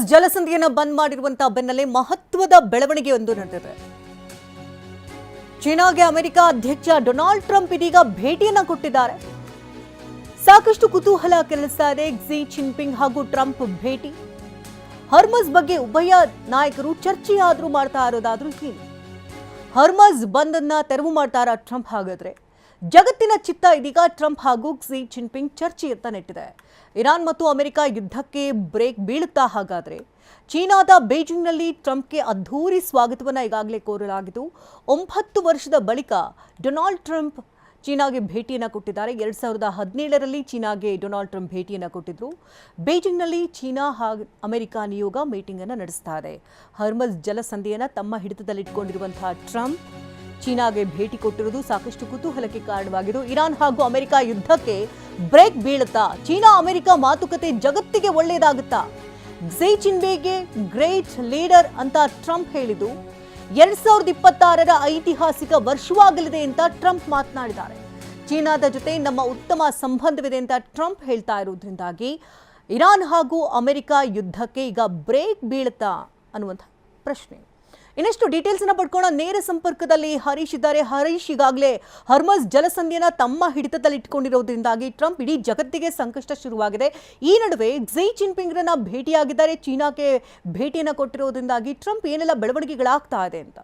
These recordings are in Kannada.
ಹಾರ್ಮಸ್ ಜಲಸಂಧಿಯನ್ನು ಬಂದ್ ಮಾಡಿರುವಂತಹ ಬೆನ್ನಲ್ಲೇ ಮಹತ್ವದ ಬೆಳವಣಿಗೆಯೊಂದು ನಡೆದಿದೆ. ಚೀನಾಗೆ ಅಮೆರಿಕ ಅಧ್ಯಕ್ಷ ಡೊನಾಲ್ಡ್ ಟ್ರಂಪ್ ಇದೀಗ ಭೇಟಿಯನ್ನ ಕೊಟ್ಟಿದ್ದಾರೆ. ಸಾಕಷ್ಟು ಕುತೂಹಲ ಕೆರಳಿಸ್ತಾ ಇದೆ. ಕ್ಸಿ ಜಿನ್ಪಿಂಗ್ ಹಾಗೂ ಟ್ರಂಪ್ ಭೇಟಿ, ಹಾರ್ಮಸ್ ಬಗ್ಗೆ ಉಭಯ ನಾಯಕರು ಚರ್ಚೆಯಾದ್ರೂ ಮಾಡ್ತಾ ಇರೋದಾದ್ರೂ ಏನು? ಹಾರ್ಮಸ್ ಬಂದ್ ಅನ್ನ ತೆರವು ಮಾಡ್ತಾರಾ ಟ್ರಂಪ್? ಹಾಗಾದ್ರೆ ಜಗತ್ತಿನ ಚಿತ್ತ ಇದೀಗ ಟ್ರಂಪ್ ಹಾಗೂ ಕ್ಸಿ ಜಿನ್ಪಿಂಗ್ ಚರ್ಚೆಯತ್ತ ನೆಟ್ಟಿದೆ. ಇರಾನ್ ಮತ್ತು ಅಮೆರಿಕ ಯುದ್ಧಕ್ಕೆ ಬ್ರೇಕ್ ಬೀಳುತ್ತಾ? ಹಾಗಾದ್ರೆ ಚೀನಾದ ಬೀಜಿಂಗ್ನಲ್ಲಿ ಟ್ರಂಪ್ಗೆ ಅದ್ಧೂರಿ ಸ್ವಾಗತವನ್ನು ಈಗಾಗಲೇ ಕೋರಲಾಗಿದ್ದು, 9 ವರ್ಷದ ಬಳಿಕ ಡೊನಾಲ್ಡ್ ಟ್ರಂಪ್ ಚೀನಾಗೆ ಭೇಟಿಯನ್ನು ಕೊಟ್ಟಿದ್ದಾರೆ. 2017ರಲ್ಲಿ ಚೀನಾಗೆ ಡೊನಾಲ್ಡ್ ಟ್ರಂಪ್ ಭೇಟಿಯನ್ನು ಕೊಟ್ಟಿದ್ರು. ಬೀಜಿಂಗ್ನಲ್ಲಿ ಚೀನಾ ಹಾಗೂ ಅಮೆರಿಕ ನಿಯೋಗ ಮೀಟಿಂಗ್ ಅನ್ನು ನಡೆಸ್ತಾ ಇದೆ. ಹಾರ್ಮಸ್ ಜಲಸಂಧಿಯನ್ನು ತಮ್ಮ ಹಿಡಿತದಲ್ಲಿಟ್ಟುಕೊಂಡಿರುವಂತಹ ಟ್ರಂಪ್ ಚೀನಾಗೆ ಭೇಟಿ ಕೊಟ್ಟಿರುವುದು ಸಾಕಷ್ಟು ಕುತೂಹಲಕ್ಕೆ ಕಾರಣವಾಗಿದ್ದು, ಇರಾನ್ ಹಾಗೂ ಅಮೆರಿಕ ಯುದ್ಧಕ್ಕೆ ಬ್ರೇಕ್ ಬೀಳುತ್ತಾ? ಚೀನಾ ಅಮೆರಿಕ ಮಾತುಕತೆ ಜಗತ್ತಿಗೆ ಒಳ್ಳೆಯದಾಗುತ್ತಾ? ಕ್ಸಿ ಜಿನ್ಪಿಂಗ್ಗೆ ಗ್ರೇಟ್ ಲೀಡರ್ ಅಂತ ಟ್ರಂಪ್ ಹೇಳಿದ್ದು, 2026ರ ಐತಿಹಾಸಿಕ ವರ್ಷವಾಗಲಿದೆ ಅಂತ ಟ್ರಂಪ್ ಮಾತನಾಡಿದ್ದಾರೆ. ಚೀನಾದ ಜೊತೆ ನಮ್ಮ ಉತ್ತಮ ಸಂಬಂಧವಿದೆ ಅಂತ ಟ್ರಂಪ್ ಹೇಳ್ತಾ ಇರುವುದರಿಂದಾಗಿ ಇರಾನ್ ಹಾಗೂ ಅಮೆರಿಕ ಯುದ್ಧಕ್ಕೆ ಈಗ ಬ್ರೇಕ್ ಬೀಳುತ್ತಾ ಅನ್ನುವಂಥ ಪ್ರಶ್ನೆ. ಇನ್ನಷ್ಟು ಡೀಟೇಲ್ಸ್ ಅನ್ನು ಪಡ್ಕೋಣ. ನೇರ ಸಂಪರ್ಕದಲ್ಲಿ ಹರೀಶ್ ಇದ್ದಾರೆ. ಹರೀಶ್, ಈಗಾಗಲೇ ಹಾರ್ಮಸ್ ಜಲಸಂಧಿಯನ್ನ ತಮ್ಮ ಹಿಡಿತದಲ್ಲಿ ಇಟ್ಕೊಂಡಿರೋದ್ರಿಂದಾಗಿ ಟ್ರಂಪ್ ಇಡೀ ಜಗತ್ತಿಗೆ ಸಂಕಷ್ಟ ಶುರುವಾಗಿದೆ. ಈ ನಡುವೆ ಕ್ಸಿ ಜಿನ್ಪಿಂಗ್ರನ್ನ ಭೇಟಿಯಾಗಿದ್ದಾರೆ. ಚೀನಾಕ್ಕೆ ಭೇಟಿಯನ್ನು ಕೊಟ್ಟಿರೋದ್ರಿಂದಾಗಿ ಟ್ರಂಪ್ ಏನೆಲ್ಲ ಬೆಳವಣಿಗೆಗಳಾಗ್ತಾ ಇದೆ ಅಂತ?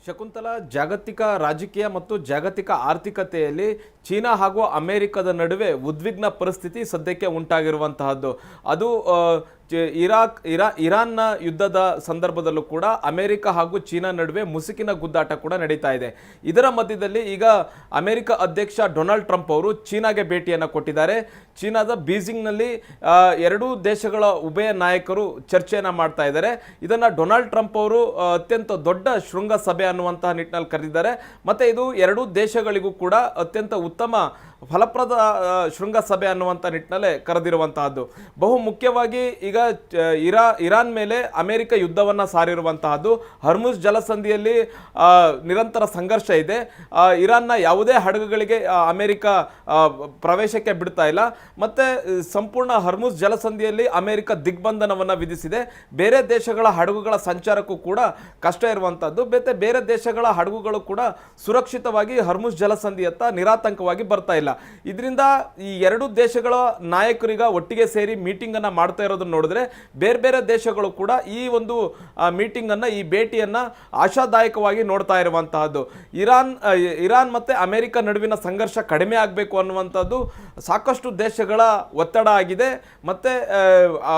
ಶಕುಂತಲಾ, ಜಾಗತಿಕ ರಾಜಕೀಯ ಮತ್ತು ಜಾಗತಿಕ ಆರ್ಥಿಕತೆಯಲ್ಲಿ ಚೀನಾ ಹಾಗೂ ಅಮೆರಿಕದ ನಡುವೆ ಉದ್ವಿಗ್ನ ಪರಿಸ್ಥಿತಿ ಸದ್ಯಕ್ಕೆ ಉಂಟಾಗಿರುವಂತಹದ್ದು. ಅದು ಇರಾನ್ನ ಯುದ್ಧದ ಸಂದರ್ಭದಲ್ಲೂ ಕೂಡ ಅಮೆರಿಕ ಹಾಗೂ ಚೀನಾ ನಡುವೆ ಮುಸುಕಿನ ಗುದ್ದಾಟ ಕೂಡ ನಡೀತಾ ಇದೆ. ಇದರ ಮಧ್ಯದಲ್ಲಿ ಈಗ ಅಮೆರಿಕ ಅಧ್ಯಕ್ಷ ಡೊನಾಲ್ಡ್ ಟ್ರಂಪ್ ಅವರು ಚೀನಾಗೆ ಭೇಟಿಯನ್ನು ಕೊಟ್ಟಿದ್ದಾರೆ. ಚೀನಾದ ಬೀಜಿಂಗ್ನಲ್ಲಿ ಎರಡೂ ದೇಶಗಳ ಉಭಯ ನಾಯಕರು ಚರ್ಚೆಯನ್ನು ಮಾಡ್ತಾ ಇದ್ದಾರೆ. ಇದನ್ನು ಡೊನಾಲ್ಡ್ ಟ್ರಂಪ್ ಅವರು ಅತ್ಯಂತ ದೊಡ್ಡ ಶೃಂಗಸಭೆ ಅನ್ನುವಂತಹ ನಿಟ್ಟಿನಲ್ಲಿ ಕರೆದಿದ್ದಾರೆ. ಮತ್ತು ಇದು ಎರಡೂ ದೇಶಗಳಿಗೂ ಕೂಡ ಅತ್ಯಂತ ಉತ್ತಮ ಫಲಪ್ರದ ಶೃಂಗಸಭೆ ಅನ್ನುವಂಥ ನಿಟ್ಟಿನಲ್ಲೇ ಕರೆದಿರುವಂತಹದ್ದು. ಬಹು ಮುಖ್ಯವಾಗಿ ಈಗ ಇರಾನ್ ಮೇಲೆ ಅಮೆರಿಕ ಯುದ್ಧವನ್ನು ಸಾರಿರುವಂತಹದ್ದು. ಹಾರ್ಮುಜ್ ಜಲಸಂಧಿಯಲ್ಲಿ ನಿರಂತರ ಸಂಘರ್ಷ ಇದೆ. ಇರಾನ್ನ ಯಾವುದೇ ಹಡಗುಗಳಿಗೆ ಅಮೆರಿಕ ಪ್ರವೇಶಕ್ಕೆ ಬಿಡ್ತಾ ಇಲ್ಲ. ಮತ್ತು ಸಂಪೂರ್ಣ ಹಾರ್ಮುಜ್ ಜಲಸಂಧಿಯಲ್ಲಿ ಅಮೆರಿಕ ದಿಗ್ಬಂಧನವನ್ನು ವಿಧಿಸಿದೆ. ಬೇರೆ ದೇಶಗಳ ಹಡಗುಗಳ ಸಂಚಾರಕ್ಕೂ ಕೂಡ ಕಷ್ಟ ಇರುವಂಥದ್ದು. ಮತ್ತೆ ಬೇರೆ ದೇಶಗಳ ಹಡಗುಗಳು ಕೂಡ ಸುರಕ್ಷಿತವಾಗಿ ಹಾರ್ಮುಜ್ ಜಲಸಂಧಿಯತ್ತ ನಿರಾತಂಕವಾಗಿ ಬರ್ತಾ ಇಲ್ಲ. ಇದರಿಂದ ಈ ಎರಡು ದೇಶಗಳ ನಾಯಕರಿಗ ಒಟ್ಟಿಗೆ ಸೇರಿ ಮೀಟಿಂಗ್ ಅನ್ನ ಮಾಡ್ತಾ ಇರೋದನ್ನ ನೋಡಿದ್ರೆ ಬೇರೆ ಬೇರೆ ದೇಶಗಳು ಕೂಡ ಈ ಒಂದು ಮೀಟಿಂಗ್ ಅನ್ನ, ಈ ಭೇಟಿಯನ್ನ ಆಶಾದಾಯಕವಾಗಿ ನೋಡ್ತಾ ಇರುವಂತಹದ್ದು. ಇರಾನ್ ಮತ್ತೆ ಅಮೆರಿಕ ನಡುವಿನ ಸಂಘರ್ಷ ಕಡಿಮೆ ಆಗಬೇಕು ಅನ್ನುವಂಥದ್ದು ಸಾಕಷ್ಟು ದೇಶಗಳ ಒತ್ತಡ ಆಗಿದೆ, ಮತ್ತೆ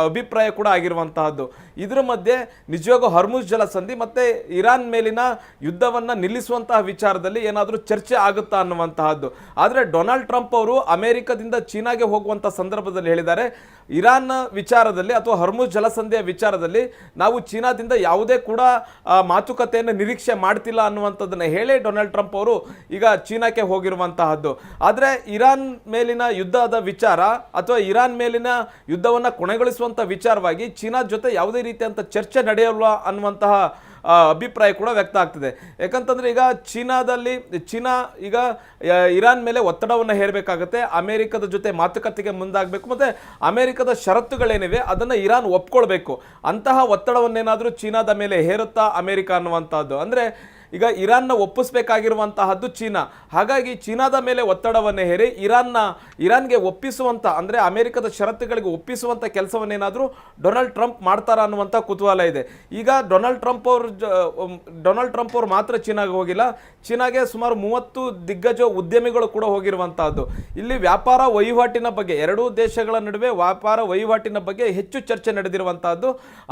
ಅಭಿಪ್ರಾಯ ಕೂಡ ಆಗಿರುವಂತಹದ್ದು. ಇದರ ಮಧ್ಯೆ ನಿಜವಾಗೂ ಹಾರ್ಮುಜ್ ಜಲಸಂಧಿ ಮತ್ತೆ ಇರಾನ್ ಮೇಲಿನ ಯುದ್ಧವನ್ನ ನಿಲ್ಲಿಸುವಂತಹ ವಿಚಾರದಲ್ಲಿ ಏನಾದರೂ ಚರ್ಚೆ ಆಗುತ್ತಾ ಅನ್ನುವಂತಹದ್ದು. ಆದರೆ ಡೊನಾಲ್ಡ್ ಟ್ರಂಪ್ ಅವರು ಅಮೆರಿಕದಿಂದ ಚೀನಾಗೆ ಹೋಗುವಂತ ಸಂದರ್ಭದಲ್ಲಿ ಹೇಳಿದ್ದಾರೆ, ಇರಾನ್ ವಿಚಾರದಲ್ಲಿ ಅಥವಾ ಹಾರ್ಮುಜ್ ಜಲಸಂಧಿಯ ವಿಚಾರದಲ್ಲಿ ನಾವು ಚೀನಾದಿಂದ ಯಾವುದೇ ಕೂಡ ಮಾತುಕತೆಯನ್ನು ನಿರೀಕ್ಷೆ ಮಾಡ್ತಿಲ್ಲ ಅನ್ನುವಂಥದ್ದನ್ನು ಹೇಳಿ ಡೊನಾಲ್ಡ್ ಟ್ರಂಪ್ ಅವರು ಈಗ ಚೀನಾಕ್ಕೆ ಹೋಗಿರುವಂತಹದ್ದು. ಆದರೆ ಇರಾನ್ ಮೇಲಿನ ಯುದ್ಧದ ವಿಚಾರ ಅಥವಾ ಇರಾನ್ ಮೇಲಿನ ಯುದ್ಧವನ್ನು ಕೊನೆಗೊಳಿಸುವಂತ ವಿಚಾರವಾಗಿ ಚೀನಾ ಜೊತೆ ಯಾವುದೇ ರೀತಿಯಂತ ಚರ್ಚೆ ನಡೆಯಲ್ಲ ಅನ್ನುವಂತಹ ಅಭಿಪ್ರಾಯ ಕೂಡ ವ್ಯಕ್ತ ಆಗ್ತಿದೆ. ಯಾಕಂತಂದ್ರೆ ಈಗ ಚೀನಾ ಈಗ ಇರಾನ್ ಮೇಲೆ ಒತ್ತಡವನ್ನು ಹೇರಬೇಕಾಗುತ್ತೆ. ಅಮೆರಿಕದ ಜೊತೆ ಮಾತುಕತೆಗೆ ಮುಂದಾಗಬೇಕು. ಮತ್ತೆ ಅಮೆರಿಕದ ಷರತ್ತುಗಳೇನಿವೆ ಅದನ್ನು ಇರಾನ್ ಒಪ್ಕೊಳ್ಬೇಕು. ಅಂತಹ ಒತ್ತಡವನ್ನೇನಾದರೂ ಚೀನಾದ ಮೇಲೆ ಹೇರುತ್ತಾ ಅಮೆರಿಕ ಅನ್ನುವಂಥದ್ದು. ಅಂದರೆ ಈಗ ಇರಾನ್ನ ಒಪ್ಪಿಸಬೇಕಾಗಿರುವಂತಹದ್ದು ಚೀನಾ. ಹಾಗಾಗಿ ಚೀನಾದ ಮೇಲೆ ಒತ್ತಡವನ್ನು ಹೇರಿ ಇರಾನ್ಗೆ ಒಪ್ಪಿಸುವಂಥ, ಅಂದರೆ ಅಮೆರಿಕದ ಷರತ್ತುಗಳಿಗೆ ಒಪ್ಪಿಸುವಂಥ ಕೆಲಸವನ್ನೇನಾದರೂ ಡೊನಾಲ್ಡ್ ಟ್ರಂಪ್ ಮಾಡ್ತಾರ ಅನ್ನುವಂಥ ಕುತೂಹಲ ಇದೆ. ಈಗ ಡೊನಾಲ್ಡ್ ಟ್ರಂಪ್ ಅವರು ಮಾತ್ರ ಚೀನಾಗೆ ಹೋಗಿಲ್ಲ. ಚೀನಾಗೆ ಸುಮಾರು 30 ದಿಗ್ಗಜ ಉದ್ಯಮಿಗಳು ಕೂಡ ಹೋಗಿರುವಂತಹದ್ದು. ಇಲ್ಲಿ ವ್ಯಾಪಾರ ವಹಿವಾಟಿನ ಬಗ್ಗೆ, ಎರಡೂ ದೇಶಗಳ ನಡುವೆ ವ್ಯಾಪಾರ ವಹಿವಾಟಿನ ಬಗ್ಗೆ ಹೆಚ್ಚು ಚರ್ಚೆ ನಡೆದಿರುವಂತಹದ್ದು.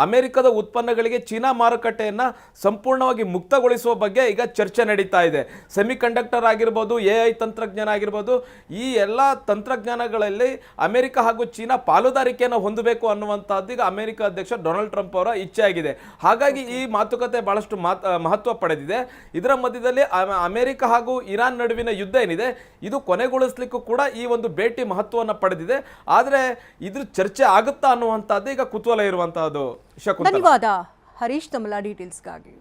ಅಮೆರಿಕದ ಉತ್ಪನ್ನಗಳಿಗೆ ಚೀನಾ ಮಾರುಕಟ್ಟೆಯನ್ನು ಸಂಪೂರ್ಣವಾಗಿ ಮುಕ್ತಗೊಳಿಸುವ ಬಗ್ಗೆ ಈಗ ಚರ್ಚೆ ನಡೀತಾ ಇದೆ. ಸೆಮಿಕಂಡಕ್ಟರ್ ಆಗಿರ್ಬೋದು, AI ತಂತ್ರಜ್ಞಾನ ಆಗಿರ್ಬೋದು, ಈ ಎಲ್ಲ ತಂತ್ರಜ್ಞಾನಗಳಲ್ಲಿ ಅಮೆರಿಕ ಹಾಗೂ ಚೀನಾ ಪಾಲುದಾರಿಕೆಯನ್ನು ಹೊಂದಬೇಕು ಅನ್ನುವಂಥದ್ದು ಈಗ ಅಮೆರಿಕ ಅಧ್ಯಕ್ಷ ಡೊನಾಲ್ಡ್ ಟ್ರಂಪ್ ಅವರ ಇಚ್ಛೆ ಆಗಿದೆ. ಹಾಗಾಗಿ ಈ ಮಾತುಕತೆ ಬಹಳಷ್ಟು ಮಹತ್ವ ಪಡೆದಿದೆ. ಇದರ ಮಧ್ಯದಲ್ಲಿ ಅಮೆರಿಕ ಹಾಗೂ ಇರಾನ್ ನಡುವಿನ ಯುದ್ಧ ಏನಿದೆ ಇದು ಕೊನೆಗೊಳಿಸಲಿಕ್ಕೂ ಕೂಡ ಈ ಒಂದು ಭೇಟಿ ಮಹತ್ವವನ್ನು ಪಡೆದಿದೆ. ಆದರೆ ಇದ್ರ ಚರ್ಚೆ ಆಗುತ್ತಾ ಅನ್ನುವಂಥದ್ದು ಈಗ ಕುತೂಹಲ ಇರುವಂತಹದ್ದು. ಧನ್ಯವಾದ ಹರೀಶ್, ತಮ್ಮ ಡೀಟೇಲ್ಸ್ಗಾಗಿ.